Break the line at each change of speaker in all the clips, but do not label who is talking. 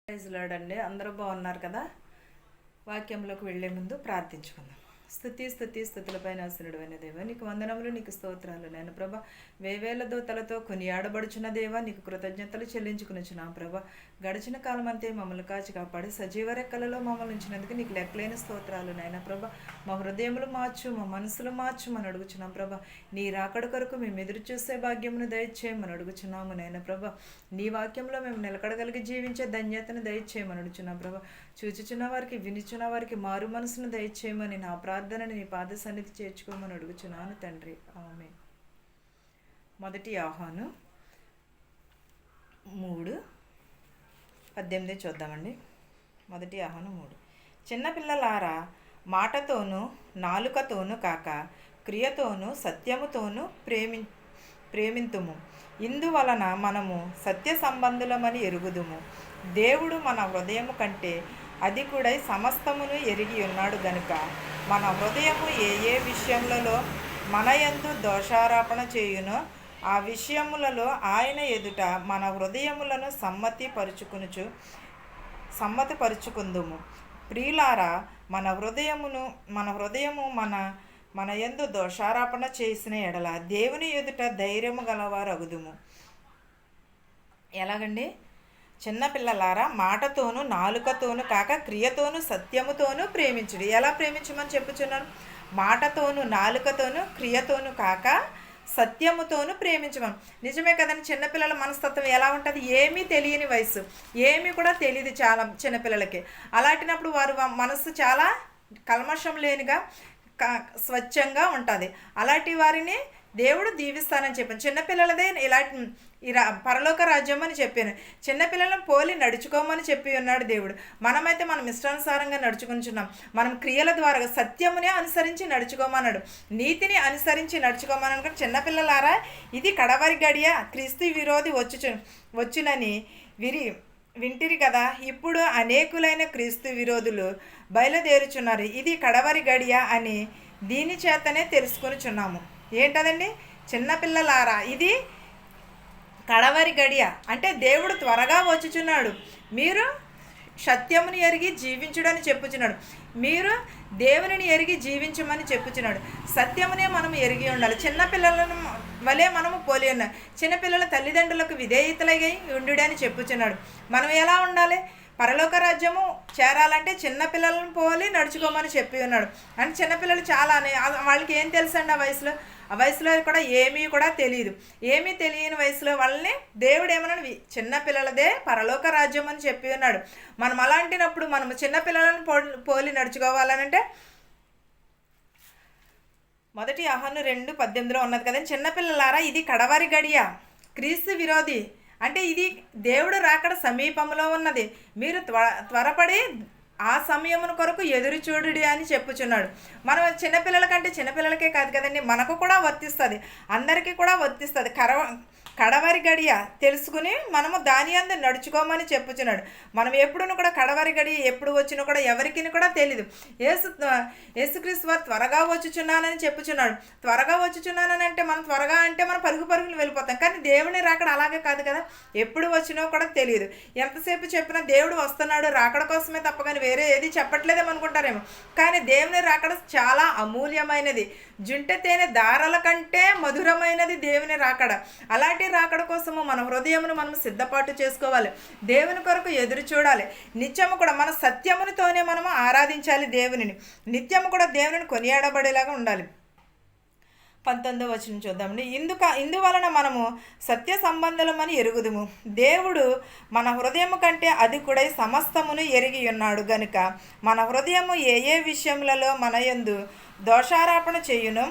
Praise lord అండి. అందరూ బాగున్నారు కదా. వాక్యంలోకి వెళ్లే ముందు ప్రార్థించుకుందాం. స్థుతులపైన ఆసనుడు అయిన దేవా, నీకు వందనములు, నీకు స్తోత్రాలు. నేను ప్రభా వేవేల దూతలతో కొనియాడబడుచున్న దేవా, నీకు కృతజ్ఞతలు చెల్లించుకునిచున్నాం ప్రభా. గడిచిన కాలం అంతే మమ్మల్ని కాచి కాపాడి సజీవ రెక్కలలో మమ్మల్ని ఉంచినందుకు నీకు లెక్కలేని స్తోత్రాలు నాయన ప్రభా. మా హృదయములు మార్చు, మా మనసులు మార్చుమని అడుగుచున్నాం ప్రభా. నీ రాకడ కొరకు మేము ఎదురు చూసే భాగ్యమును దయచేయమని అడుగుచున్నాము నాయన ప్రభా. నీ వాక్యంలో మేము నిలకడగలిగి జీవించే ధన్యతను దయచేయమని అడుగుచున్నాం ప్రభా. చూచుచున్న వారికి, వినిచున్న వారికి మారు మనసును దయచేయమని నా ప్రార్థనని నీ పాద సన్నిధి చేర్చుకోమని అడుగుచున్నాను తండ్రి. ఆమేన్. మొదటి యోహాను 3:18 చూద్దామండి. మొదటి యోహాను 3. చిన్నపిల్లలారా, మాటతోనూ నాలుకతోనూ కాక క్రియతోనూ సత్యముతోనూ ప్రేమింతుము. ఇందువలన మనము సత్య సంబంధులమని ఎరుగుదుము. దేవుడు మన హృదయము కంటే అధికుడై సమస్తమును ఎరిగి ఉన్నాడు గనుక మన హృదయము ఏ ఏ విషయములలో మన యందు దోషారోపణ చేయునో ఆ విషయములలో ఆయన ఎదుట మన హృదయములను సమ్మతిపరుచుకుందుము. ప్రియులారా, మన హృదయము మన యందు దోషారోపణ చేసిన ఎడల దేవుని ఎదుట ధైర్యము గలవారగుదుము. ఎలాగండి? చిన్నపిల్లలారా, మాటతోనూ నాలుకతోనూ కాక క్రియతోనూ సత్యముతోనూ ప్రేమించుడు. ఎలా ప్రేమించమని చెప్పుచున్నాను? మాటతోనూ నాలుకతోనూ క్రియతోనూ కాక సత్యముతోనూ ప్రేమించమని. నిజమే కదండి. చిన్నపిల్లల మనస్తత్వం ఎలా ఉంటుంది? ఏమీ తెలియని వయసు, ఏమీ కూడా తెలియదు చాలా చిన్నపిల్లలకి. అలాంటినప్పుడు వారు మనస్సు చాలా కల్మషం లేనిగా స్వచ్ఛంగా ఉంటుంది. అలాంటి వారిని దేవుడు దీవిస్తానని చెప్పాను. చిన్నపిల్లలదే పరలోక రాజ్యం అని చెప్పాను. చిన్నపిల్లలను పోలి నడుచుకోమని చెప్పి ఉన్నాడు దేవుడు. మనమైతే మనం ఇష్టానుసారంగా నడుచుకుంటున్నాం. మనం క్రియల ద్వారా సత్యమునే అనుసరించి నడుచుకోమన్నాడు, నీతిని అనుసరించి నడుచుకోమన్నాడు. చిన్నపిల్లలారా, ఇది కడవరి గడియ, క్రీస్తు విరోధి వచ్చునని వింటిరి కదా. ఇప్పుడు అనేకులైన క్రీస్తు విరోధులు బయలుదేరుచున్నారు. ఇది కడవరి గడియ అని దీని చేతనే తెలుసుకొనిచున్నాము. ఏంటదండి? చిన్నపిల్లలారా, ఇది కడవరి గడియ అంటే దేవుడు త్వరగా వచ్చుచున్నాడు. మీరు సత్యముని ఎరిగి జీవించుడని చెప్పుచున్నాడు. మీరు దేవునిని ఎరిగి జీవించమని చెప్పుచున్నాడు. సత్యమునే మనం ఎరిగి ఉండాలి. చిన్నపిల్లలను వలె మనము పోలి ఉన్నాం. చిన్నపిల్లల తల్లిదండ్రులకు విధేయతలై ఉండుడని చెప్పుచున్నాడు. మనం ఎలా ఉండాలి? పరలోక రాజ్యము చేరాలంటే చిన్నపిల్లలను పోలి నడుచుకోమని చెప్పి ఉన్నాడు. అంటే చిన్నపిల్లలు చాలా వాళ్ళకి ఏం తెలుసండి ఆ వయసులో కూడా ఏమీ కూడా తెలియదు. ఏమీ తెలియని వయసులో వాళ్ళని దేవుడు ఏమన్నాడు? చిన్నపిల్లలదే పరలోక రాజ్యం అని చెప్పి ఉన్నాడు. మనం అలాంటినప్పుడు మనం చిన్నపిల్లలను పోలి నడుచుకోవాలనంటే మొదటి యోహాను 2:18 ఉన్నది కదండి. చిన్నపిల్లలారా, ఇది కడవరి గడియ, క్రీస్తు విరోధి అంటే ఇది దేవుడు రాకడ సమీపంలో ఉన్నది. మీరు త్వరపడి ఆ సమయమును కొరకు ఎదురు చూడుడి అని చెప్పుచున్నాడు. మనం చిన్నపిల్లల కంటే చిన్నపిల్లలకే కాదు కదండి, మనకు కూడా వర్తిస్తుంది, అందరికీ కూడా వర్తిస్తుంది. కడవరి గడియ తెలుసుకుని మనము దాని అందు నడుచుకోమని చెప్పుచున్నాడు. మనం ఎప్పుడును కూడా కడవరి గడియ ఎప్పుడు వచ్చినా కూడా ఎవరికి కూడా తెలీదు. యేసుక్రీస్తు వారు త్వరగా వచ్చుచున్నానని చెప్పుచున్నాడు. త్వరగా వచ్చుచున్నానని అంటే మనం త్వరగా అంటే మనం పరుగులు వెళ్ళిపోతాం. కానీ దేవుని రాకడ అలాగే కాదు కదా. ఎప్పుడు వచ్చినో కూడా తెలియదు. ఎంతసేపు చెప్పినా దేవుడు వస్తున్నాడు రాకడ కోసమే తప్ప కానీ వేరే ఏది చెప్పట్లేదేమనుకుంటారేమో. కానీ దేవుని రాకడ చాలా అమూల్యమైనది. జుంటె తేనె దారాల కంటే మధురమైనది దేవుని రాకడ. అలాంటి రాకడ కోసము మన హృదయమును మనం సిద్ధపాటు చేసుకోవాలి. దేవుని కొరకు ఎదురు చూడాలి. నిత్యము కూడా మన సత్యమునితోనే మనము ఆరాధించాలి దేవునిని. నిత్యము కూడా దేవునిని కొనియాడబడేలాగా ఉండాలి. 19వ వచనం చూద్దామండి. ఇందువలన మనము సత్య సంబంధులమని ఎరుగుదుము. దేవుడు మన హృదయము కంటే అధికుడై సమస్తమును ఎరిగి ఉన్నాడు గనుక మన హృదయము ఏ ఏ విషయములలో మన యందు దోషారోపణ చేయును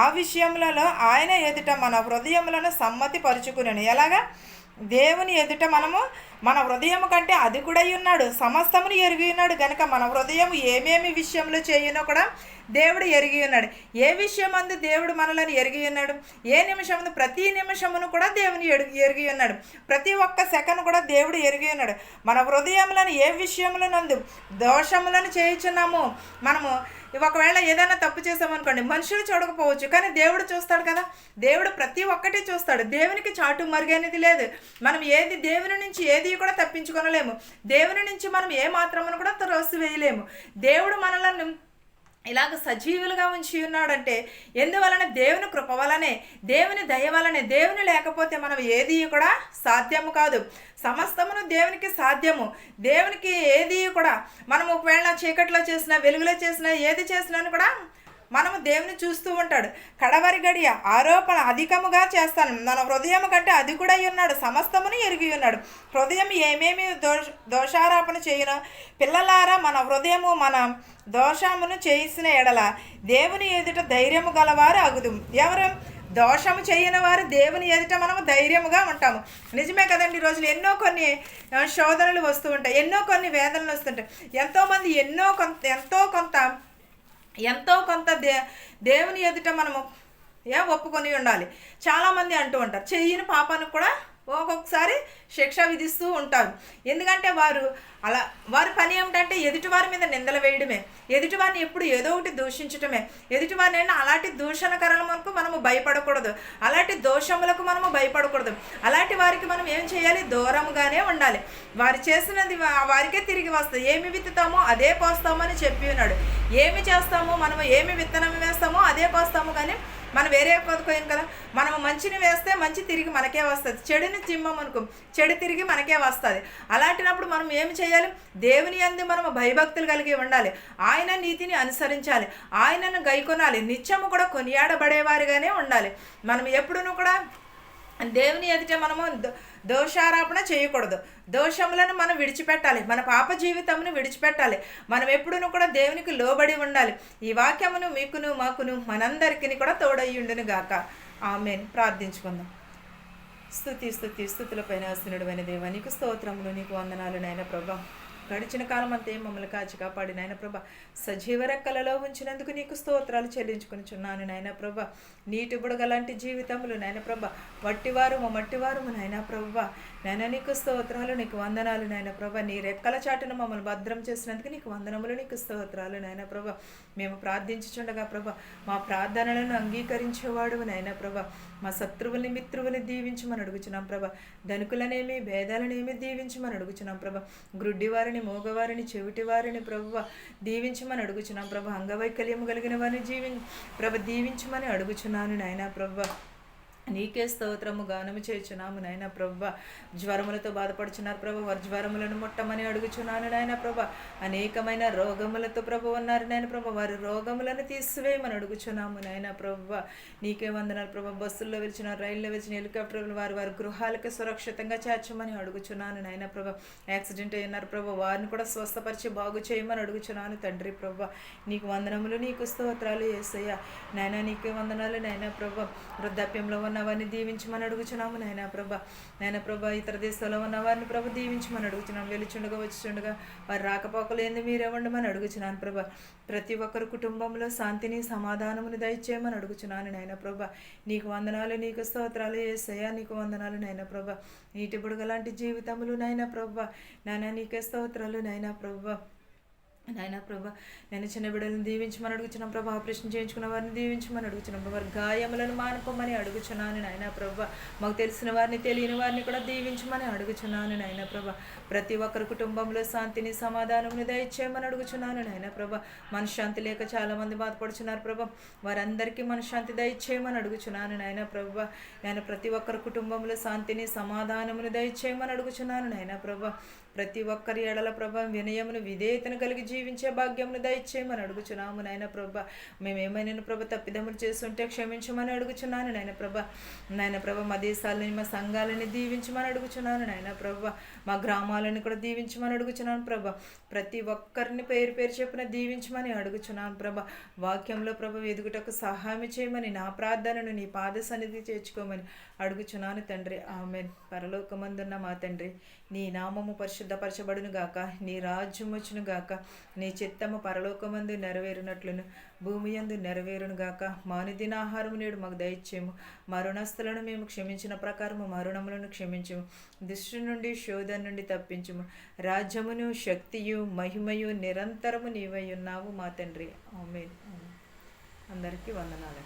ఆ విషయములలో ఆయన ఎదుట మన హృదయములను సమ్మతిపరుచుకునను. ఎలాగా? దేవుని ఎదుట మనము మన హృదయము కంటే అధికుడై ఉన్నాడు, సమస్తమును ఎరిగి ఉన్నాడు గనుక మన హృదయం ఏమేమి విషయంలో చేయునో కూడా దేవుడు ఎరిగి ఉన్నాడు. ఏ విషయమందు దేవుడు మనలను ఎరిగి ఉన్నాడు? ఏ నిమిషము, ప్రతి నిమిషమును కూడా దేవుని ఎరిగి ఉన్నాడు. ప్రతి ఒక్క సెకండ్ కూడా దేవుడు ఎరిగి ఉన్నాడు. మన హృదయములను ఏ విషయముల నందు దోషములను చేయుచున్నాము. మనము ఒకవేళ ఏదైనా తప్పు చేసామనుకోండి, మనుషులు చూడకపోవచ్చు, కానీ దేవుడు చూస్తాడు కదా. దేవుడు ప్రతి ఒక్కటి చూస్తాడు. దేవునికి చాటు మరుగనేది లేదు. మనం ఏది దేవుని నుంచి ఏది కూడా తప్పించుకొనలేము. దేవుని నుంచి మనం ఏ మాత్రమును కూడా త్రోసివేయలేము. దేవుడు మనలను ఇలాగ సజీవులుగా ఉంచి ఉన్నాడంటే ఎందువలన? దేవుని కృప వలనే, దేవుని దయ వలనే. దేవుని లేకపోతే మనం ఏది కూడా సాధ్యము కాదు. సమస్తమును దేవునికి సాధ్యము. దేవునికి ఏది కూడా మనం ఒకవేళ చీకట్లో చేసినా వెలుగులో చేసినా ఏది చేసినా కూడా మనము దేవుని చూస్తూ ఉంటాడు. కడవరి గడియ ఆరోపణ అధికముగా చేస్తాను, మన హృదయం కంటే అధికుడై ఉన్నాడు, సమస్తమును ఎరిగి ఉన్నాడు. హృదయం ఏమేమి దోషారోపణ చేయను పిల్లలారా, మన హృదయము మన దోషమును చేసిన ఎడల దేవుని ఎదుట ధైర్యము గలవారు అగుదు. ఎవరు? దోషము చేయని వారు దేవుని ఎదుట మనము ధైర్యముగా ఉంటాము. నిజమే కదండి. ఈ రోజులు ఎన్నో కొన్ని శోధనలు వస్తూ ఉంటాయి, ఎన్నో కొన్ని వేదనలు వస్తుంటాయి. ఎంతోమంది ఎంతో కొంత దేవుని ఎదుట మనము ఒప్పుకొని ఉండాలి. చాలామంది అంటూ ఉంటారు, చెయ్యని పాపానికి కూడా ఒక్కొక్కసారి శిక్ష విధిస్తూ ఉంటారు. ఎందుకంటే వారి పని ఏమిటంటే ఎదుటివారి మీద నిందలు వేయడమే, ఎదుటివారిని ఎప్పుడు ఏదో ఒకటి దూషించటమే. ఎదుటివారిని అలాంటి దూషణకరణలకు మనము భయపడకూడదు, అలాంటి దోషములకు మనము భయపడకూడదు. అలాంటి వారికి మనం ఏం చేయాలి? దూరంగానే ఉండాలి. వారు చేసినది వారికే తిరిగి వస్తుంది. ఏమి విత్తుతామో అదే పోస్తామని చెప్పి ఉన్నాడు. ఏమి చేస్తామో మనము, ఏమి విత్తనం వేస్తామో అదే పోస్తాము. కానీ మనం వేరే కోదుకోయాం కదా. మనము మంచిని వేస్తే మంచి తిరిగి మనకే వస్తుంది, చెడుని చిమ్మం అనుకో చెడు తిరిగి మనకే వస్తుంది. అలాంటినప్పుడు మనం ఏమి చేయాలి? దేవుని యందు మనము భయభక్తులు కలిగి ఉండాలి, ఆయన నీతిని అనుసరించాలి, ఆయనను గైకొనాలి, నిత్యము కూడా కొనియాడబడేవారిగానే ఉండాలి. మనం ఎప్పుడూ కూడా దేవుని ఎదుట మనము దోషారోపణ చేయకూడదు. దోషములను మనం విడిచిపెట్టాలి, మన పాప జీవితమును విడిచిపెట్టాలి. మనం ఎప్పుడూ కూడా దేవునికి లోబడి ఉండాలి. ఈ వాక్యమును మీకును మాకును మనందరికీ కూడా తోడయ్యుండును గాక. ఆమేన్. ప్రార్థించుకుందాం. స్తుతులపైన ఆసీనుడైన దేవా, నీకు స్తోత్రములు, నీకు వందనాలు నాయన ప్రభా. గడిచిన కాలం అంతే మమ్మల్ని కాచి కాపాడి నాయన ప్రభా సజీవ రెక్కలలో ఉంచినందుకు నీకు స్తోత్రాలు చెల్లించుకొనిచున్నాను నాయన ప్రభా. నీటి బుడగలాంటి జీవితములు నాయన ప్రభా, మట్టివారము నాయన ప్రభా. నాయన నీకు స్తోత్రాలు, నీకు వందనాలు నాయన ప్రభా. నీ రెక్కల చాటును మమ్మల్ని భద్రం చేసినందుకు నీకు వందనములు, నీకు స్తోత్రాలు నాయన ప్రభా. మేము ప్రార్థించుచుండగా ప్రభా మా ప్రార్థనలను అంగీకరించేవాడు నాయన ప్రభా. మా శత్రువుల్ని మిత్రువుని దీవించమని అడుగుచున్నాం ప్రభా. ధనికులనేమి భేదాలనేమి దీవించమని అడుగుచున్నాం ప్రభా. గ్రుడ్డివారిని, మోగవారిని, చెవిటివారిని ప్రభువ దీవించమని అడుగుచున్నాం ప్రభా. అంగవైకల్యము కలిగిన వారిని దీవించమని అడుగుచున్నాను నాయన ప్రభా. నీకే స్తోత్రము గానము చేయుచున్నాము నాయన ప్రభా. జ్వరములతో బాధపడుచున్నారు ప్రభా, వారి జ్వరములను ముట్టమని అడుగుచున్నాను నాయన ప్రభా. అనేకమైన రోగములతో ప్రభు ఉన్నారు నాయన ప్రభా, వారి రోగములను తీసివేయమని అడుగుచున్నాము నాయన ప్రభా. నీకే వందనాలు ప్రభా. బస్సుల్లో వెలిచిన, రైల్లో వెలిచిన, హెలికాప్టర్లు వారి గృహాలకు సురక్షితంగా చేర్చమని అడుగుచున్నాను నాయన ప్రభా. యాక్సిడెంట్ అయినారు ప్రభా, వారిని కూడా స్వస్థపరిచి బాగు చేయమని అడుగుచున్నాను తండ్రి ప్రభా. నీకు వందనములు, నీకు స్తోత్రాలు యేసయ్య. నాయన నీకే వందనాలు నాయన ప్రభా. వృద్ధాప్యంలో ఉన్నవారిని దీవించమని అడుగుచున్నాము నాయన ప్రభా. నాయన ప్రభా, ఇతర దేశాల్లో ఉన్న వారిని ప్రభు దీవించమని అడుగుచున్నాను. వెలుచుండగా వచ్చుచుండగా వారి రాకపోకలు ఏంది మీరే ఉండమని అడుగుచున్నాను ప్రభా. ప్రతి ఒక్కరు కుటుంబంలో శాంతిని, సమాధానముని దయచేయమని అడుగుచున్నాను నాయన ప్రభా. నీకు వందనాలు, నీకు స్తోత్రాలు యేసయ్య. నీకు వందనాలు నాయన ప్రభా. నీటి బుడగలాంటి జీవితములు నాయన ప్రభా. నాయన నీకే స్తోత్రాలు నాయన ప్రభా. నాయన ప్రభా, నేను చిన్న బిడ్డలను దీవించమని అడుగుచున్నాం ప్రభా. ఆపరేషన్ చేయించుకున్న వారిని దీవించమని అడుగుచున్నాం ప్రభా. వారి గాయములను మానుకోమని అడుగుచున్నాను నాయన ప్రభా. మాకు తెలిసిన వారిని, తెలియని వారిని కూడా దీవించమని అడుగుచున్నాను నాయన ప్రభా. ప్రతి ఒక్కరి కుటుంబంలో శాంతిని, సమాధానముని దయచేయమని అడుగుచున్నాను నాయన ప్రభా. మనశ్శాంతి లేక చాలామంది బాధపడుచున్నారు ప్రభా. వారందరికీ మనశ్శాంతి దయచేయమని అడుగుచున్నాను నాయన ప్రభా. నేను ప్రతి ఒక్కరి కుటుంబంలో శాంతిని, సమాధానముని దయచేయమని అడుగుచున్నాను నాయన ప్రభా. ప్రతి ఒక్కరి ఎడల ప్రభా వినయమును, విధేయతను కలిగి జీవించే భాగ్యమును దయచేయమని అడుగుచున్నాము నాయన ప్రభా. మేమేమైనా ప్రభా తప్పిదములు చేస్తుంటే క్షమించమని అడుగుచున్నాను నాయన ప్రభా. నాయన ప్రభా, మా దేశాలని, మా సంఘాలని దీవించమని అడుగుచున్నాను నాయన ప్రభా. మా గ్రామాలను కూడా దీవించమని అడుగుచున్నాను ప్రభా. ప్రతి ఒక్కరిని పేరు చెప్పిన దీవించమని అడుగుచున్నాను ప్రభా. వాక్యంలో ప్రభా ఎదుగుటకు సహాయం చేయమని, నా ప్రార్థనను నీ పాద సన్నిధి చేర్చుకోమని అడుగుచున్నాను తండ్రి. ఆమేన్. పరలోకమందున్న మా తండ్రి, నీ నామము పరిశుద్ధపరచబడును గాక, నీ రాజ్యం వచ్చును గాక, నీ చిత్తము పరలోకమందు నెరవేరునట్లును భూమి యందు నెరవేరును గాక. మానుదిన ఆహారము నేడు మాకు దయచేయము. మరణస్తులను మేము క్షమించిన ప్రకారము మరణములను క్షమించము. దుష్టు నుండి, శోధన నుండి తప్పించుము. రాజ్యమును, శక్తియు, మహిమయు నిరంతరము నీవై ఉన్నావు మా తండ్రి. ఆమేన్. అందరికీ వందనాలు.